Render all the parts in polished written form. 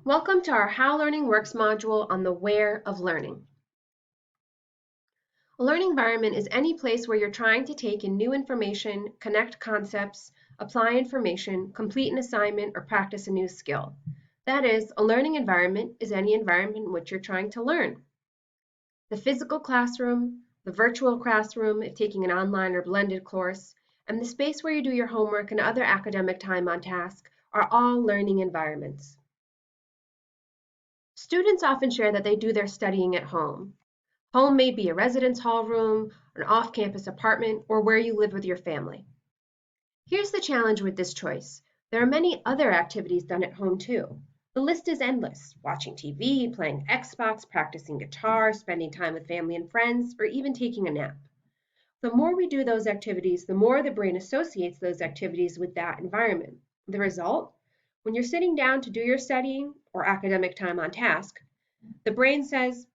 Welcome to our How Learning Works module on the where of learning. A learning environment is any place where you're trying to take in new information, connect concepts, apply information, complete an assignment, or practice a new skill. That is, a learning environment is any environment in which you're trying to learn. The physical classroom, the virtual classroom if taking an online or blended course, and the space where you do your homework and other academic time on task are all learning environments. Students often share that they do their studying at home. Home may be a residence hall room, an off-campus apartment, or where you live with your family. Here's the challenge with this choice. There are many other activities done at home too. The list is endless: watching TV, playing Xbox, practicing guitar, spending time with family and friends, or even taking a nap. The more we do those activities, the more the brain associates those activities with that environment. The result? When you're sitting down to do your studying or academic time on task, the brain says,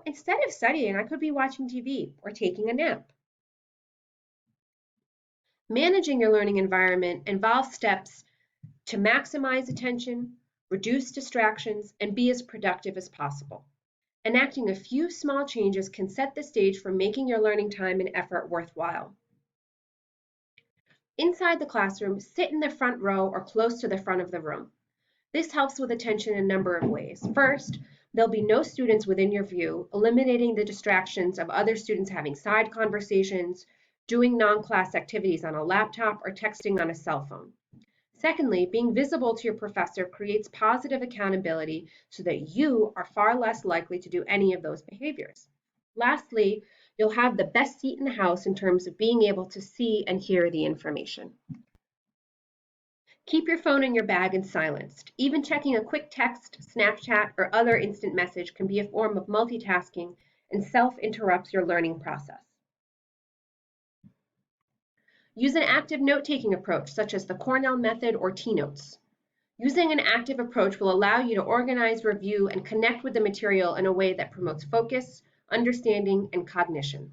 instead of studying, I could be watching TV or taking a nap. Managing your learning environment involves steps to maximize attention, reduce distractions, and be as productive as possible. Enacting a few small changes can set the stage for making your learning time and effort worthwhile. Inside the classroom, sit in the front row or close to the front of the room. This helps with attention in a number of ways. First, there'll be no students within your view, eliminating the distractions of other students having side conversations, doing non-class activities on a laptop, or texting on a cell phone. Secondly, being visible to your professor creates positive accountability so that you are far less likely to do any of those behaviors. Lastly, you'll have the best seat in the house in terms of being able to see and hear the information. Keep your phone in your bag and silenced. Even checking a quick text, Snapchat, or other instant message can be a form of multitasking and self-interrupts your learning process. Use an active note-taking approach, such as the Cornell method or T-notes. Using an active approach will allow you to organize, review, and connect with the material in a way that promotes focus, understanding, and cognition.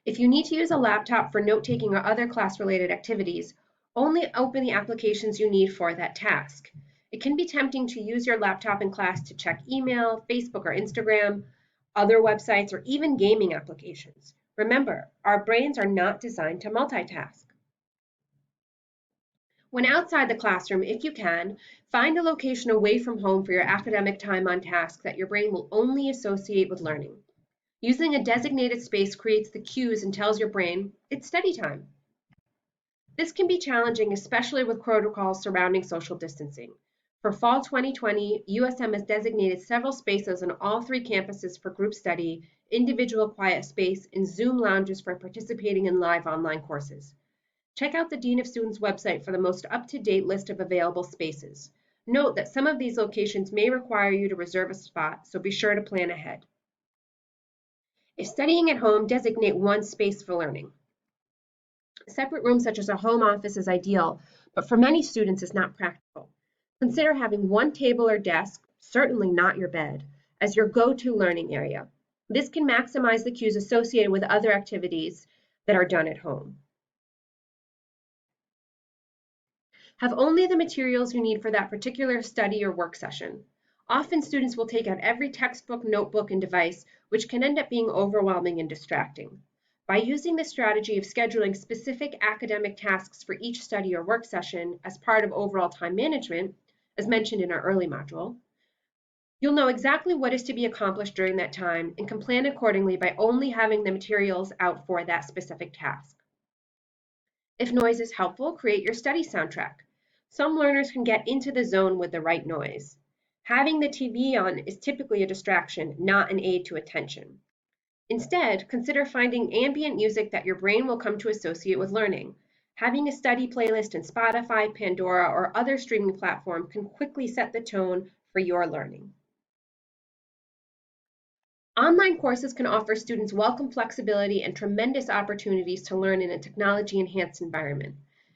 If you need to use a laptop for note-taking or other class-related activities, only open the applications you need for that task. It can be tempting to use your laptop in class to check email, Facebook or Instagram, other websites, or even gaming applications. Remember, our brains are not designed to multitask. When outside the classroom, if you can, find a location away from home for your academic time on task that your brain will only associate with learning. Using a designated space creates the cues and tells your brain, it's study time. This can be challenging, especially with protocols surrounding social distancing. For fall 2020, USM has designated several spaces on all 3 campuses for group study, individual quiet space, and Zoom lounges for participating in live online courses. Check out the Dean of Students website for the most up-to-date list of available spaces. Note that some of these locations may require you to reserve a spot, so be sure to plan ahead. If studying at home, designate one space for learning. A separate room such as a home office is ideal, but for many students is not practical. Consider having one table or desk, certainly not your bed, as your go-to learning area. This can maximize the cues associated with other activities that are done at home. Have only the materials you need for that particular study or work session. Often students will take out every textbook, notebook, and device, which can end up being overwhelming and distracting. By using the strategy of scheduling specific academic tasks for each study or work session as part of overall time management, as mentioned in our early module, you'll know exactly what is to be accomplished during that time and can plan accordingly by only having the materials out for that specific task. If noise is helpful, create your study soundtrack. Some learners can get into the zone with the right noise. Having the TV on is typically a distraction, not an aid to attention. Instead, consider finding ambient music that your brain will come to associate with learning. Having a study playlist in Spotify, Pandora, or other streaming platform can quickly set the tone for your learning. Online courses can offer students welcome flexibility and tremendous opportunities to learn in a technology-enhanced environment.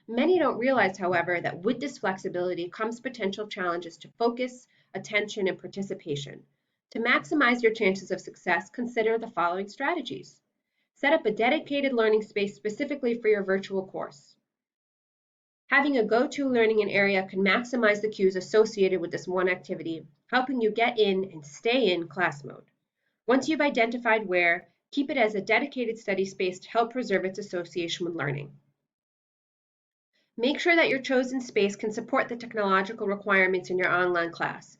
Many don't realize, however, that with this flexibility comes potential challenges to focus, attention, and participation. To maximize your chances of success, consider the following strategies. Set up a dedicated learning space specifically for your virtual course. Having a go-to learning area can maximize the cues associated with this one activity, helping you get in and stay in class mode. Once you've identified where, keep it as a dedicated study space to help preserve its association with learning. Make sure that your chosen space can support the technological requirements in your online class,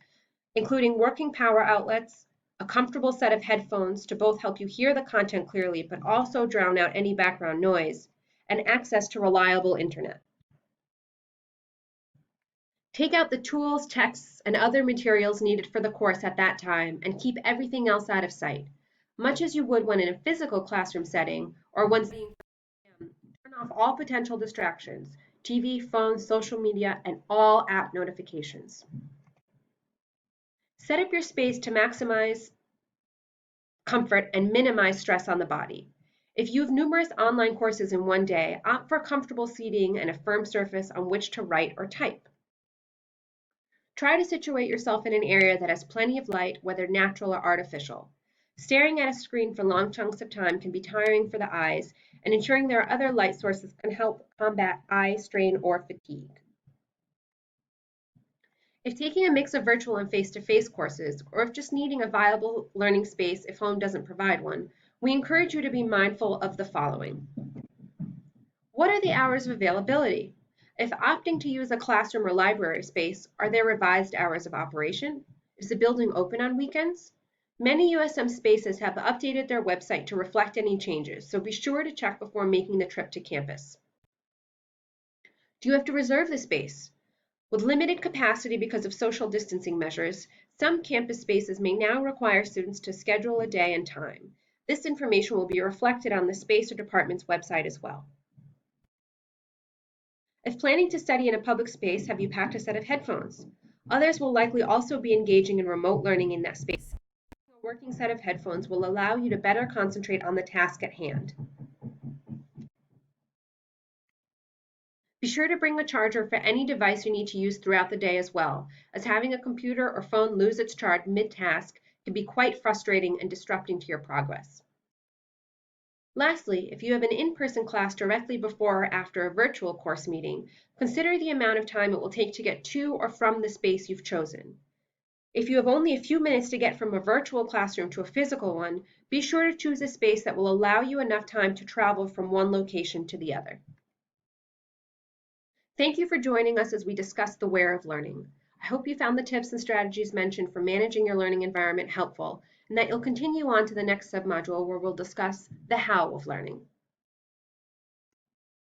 including working power outlets, a comfortable set of headphones to both help you hear the content clearly but also drown out any background noise, and access to reliable internet. Take out the tools, texts, and other materials needed for the course at that time and keep everything else out of sight, much as you would when in a physical classroom setting or when studying. Turn off all potential distractions: TV, phone, social media, and all app notifications. Set up your space to maximize comfort and minimize stress on the body. If you have numerous online courses in one day, opt for comfortable seating and a firm surface on which to write or type. Try to situate yourself in an area that has plenty of light, whether natural or artificial. Staring at a screen for long chunks of time can be tiring for the eyes, and ensuring there are other light sources can help combat eye strain or fatigue. If taking a mix of virtual and face-to-face courses, or if just needing a viable learning space if home doesn't provide one, we encourage you to be mindful of the following. What are the hours of availability? If opting to use a classroom or library space, are there revised hours of operation? Is the building open on weekends? Many USM spaces have updated their website to reflect any changes, so be sure to check before making the trip to campus. Do you have to reserve the space? With limited capacity because of social distancing measures, some campus spaces may now require students to schedule a day and time. This information will be reflected on the space or department's website as well. If planning to study in a public space, have you packed a set of headphones? Others will likely also be engaging in remote learning in that space. A working set of headphones will allow you to better concentrate on the task at hand. Be sure to bring a charger for any device you need to use throughout the day as well, as having a computer or phone lose its charge mid-task can be quite frustrating and disrupting to your progress. Lastly, if you have an in-person class directly before or after a virtual course meeting, consider the amount of time it will take to get to or from the space you've chosen. If you have only a few minutes to get from a virtual classroom to a physical one, be sure to choose a space that will allow you enough time to travel from one location to the other. Thank you for joining us as we discuss the where of learning. I hope you found the tips and strategies mentioned for managing your learning environment helpful, and that you'll continue on to the next submodule where we'll discuss the how of learning.